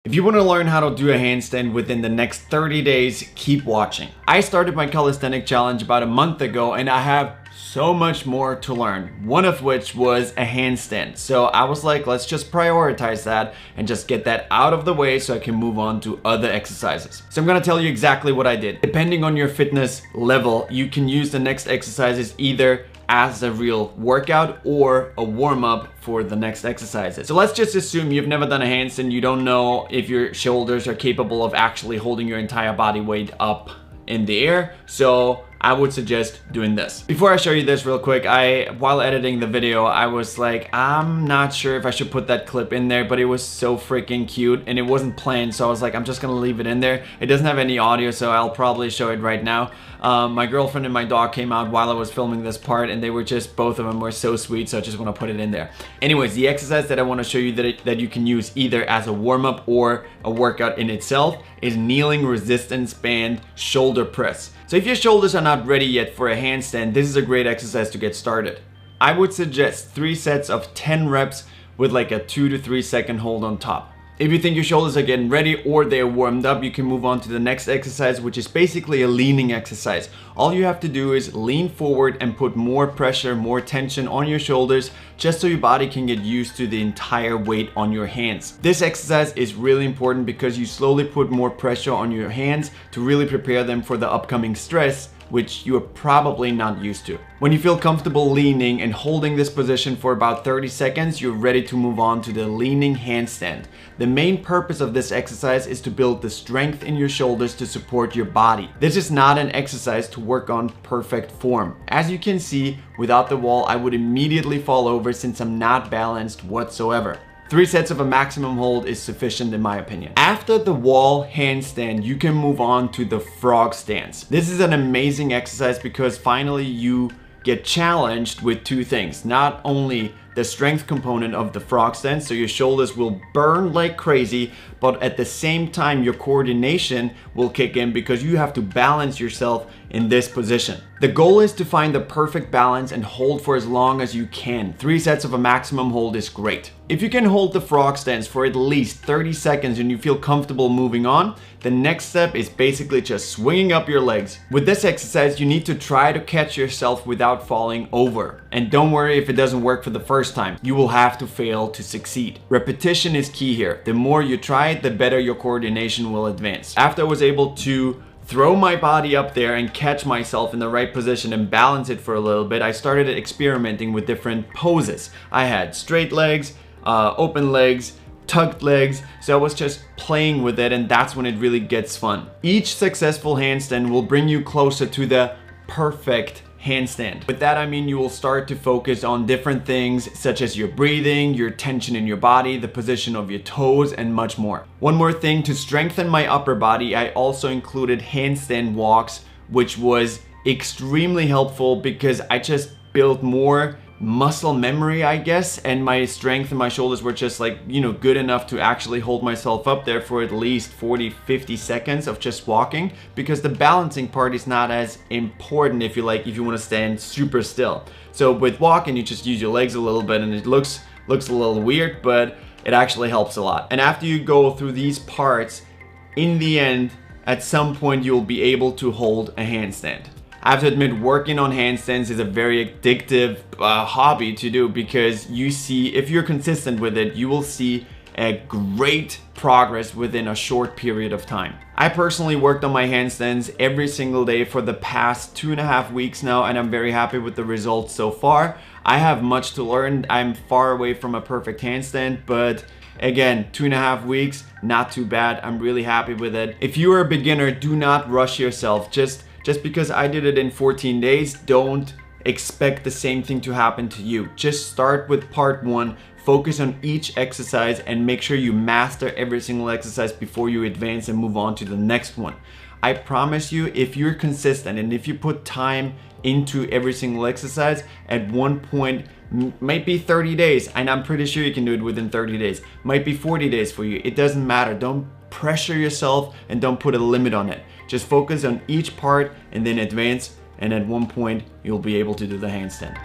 If you want to learn how to do a handstand within the next 30 days, keep watching. I started my calisthenic challenge about a month ago and I have so much more to learn, one of which was a handstand. So I was like, let's just prioritize that and just get that out of the way so I can move on to other exercises. So I'm gonna tell you exactly what I did. Depending on your fitness level, you can use the next exercises either as a real workout or a warm-up for the next exercises. So let's just assume you've never done a handstand, you don't know if your shoulders are capable of actually holding your entire body weight up in the air. So I would suggest doing this. Before I show you this real quick, while editing the video, I was like, I'm not sure if I should put that clip in there, but it was so freaking cute and it wasn't planned. So I was like, I'm just gonna leave it in there. It doesn't have any audio, so I'll probably show it right now. My girlfriend and my dog came out while I was filming this part and they were just, both of them were so sweet. So I just wanna put it in there. Anyways, the exercise that I wanna show you that you can use either as a warm-up or a workout in itself is kneeling resistance band shoulder press. So if your shoulders are not ready yet for a handstand, this is a great exercise to get started. I would suggest 3 sets of 10 reps with like a 2 to 3 second hold on top. If you think your shoulders are getting ready or they're warmed up, you can move on to the next exercise, which is basically a leaning exercise. All you have to do is lean forward and put more pressure, more tension on your shoulders, just so your body can get used to the entire weight on your hands. This exercise is really important because you slowly put more pressure on your hands to really prepare them for the upcoming stress, which you are probably not used to. When you feel comfortable leaning and holding this position for about 30 seconds, you're ready to move on to the leaning handstand. The main purpose of this exercise is to build the strength in your shoulders to support your body. This is not an exercise to work on perfect form. As you can see, without the wall, I would immediately fall over since I'm not balanced whatsoever. 3 sets of a maximum hold is sufficient in my opinion. After the wall handstand, you can move on to the frog stance. This is an amazing exercise because finally you get challenged with 2 things. Not only the strength component of the frog stance, so your shoulders will burn like crazy, but at the same time your coordination will kick in because you have to balance yourself in this position. The goal is to find the perfect balance and hold for as long as you can. 3 sets of a maximum hold is great. If you can hold the frog stance for at least 30 seconds and you feel comfortable moving on, the next step is basically just swinging up your legs. With this exercise, you need to try to catch yourself without falling over. And don't worry if it doesn't work for the first time. You will have to fail to succeed. Repetition is key here. The more you try it, the better your coordination will advance. After I was able to throw my body up there and catch myself in the right position and balance it for a little bit, I started experimenting with different poses. I had straight legs, open legs, tucked legs, so I was just playing with it, and that's when it really gets fun. Each successful handstand will bring you closer to the perfect handstand. With that I mean you will start to focus on different things such as your breathing, your tension in your body, the position of your toes, and much more. One more thing, to strengthen my upper body, I also included handstand walks, which was extremely helpful because I just built more muscle memory, I guess, and my strength in my shoulders were just like, you know, good enough to actually hold myself up there for at least 40-50 seconds of just walking, because the balancing part is not as important if you want to stand super still. So with walking, you just use your legs a little bit and it looks a little weird, but it actually helps a lot. And after you go through these parts, in the end, at some point you'll be able to hold a handstand. I have to admit, working on handstands is a very addictive hobby to do because you see, if you're consistent with it, you will see a great progress within a short period of time. I personally worked on my handstands every single day for the past 2.5 weeks now, and I'm very happy with the results so far. I have much to learn. I'm far away from a perfect handstand, but again, 2.5 weeks, not too bad. I'm really happy with it. If you are a beginner, do not rush yourself. Just because I did it in 14 days, don't expect the same thing to happen to you. Just start with part 1, focus on each exercise, and make sure you master every single exercise before you advance and move on to the next one. I promise you, if you're consistent and if you put time into every single exercise, at one point, might be 30 days, and I'm pretty sure you can do it within 30 days, might be 40 days for you. It doesn't matter. Don't pressure yourself and don't put a limit on it. Just focus on each part and then advance, and at one point you'll be able to do the handstand.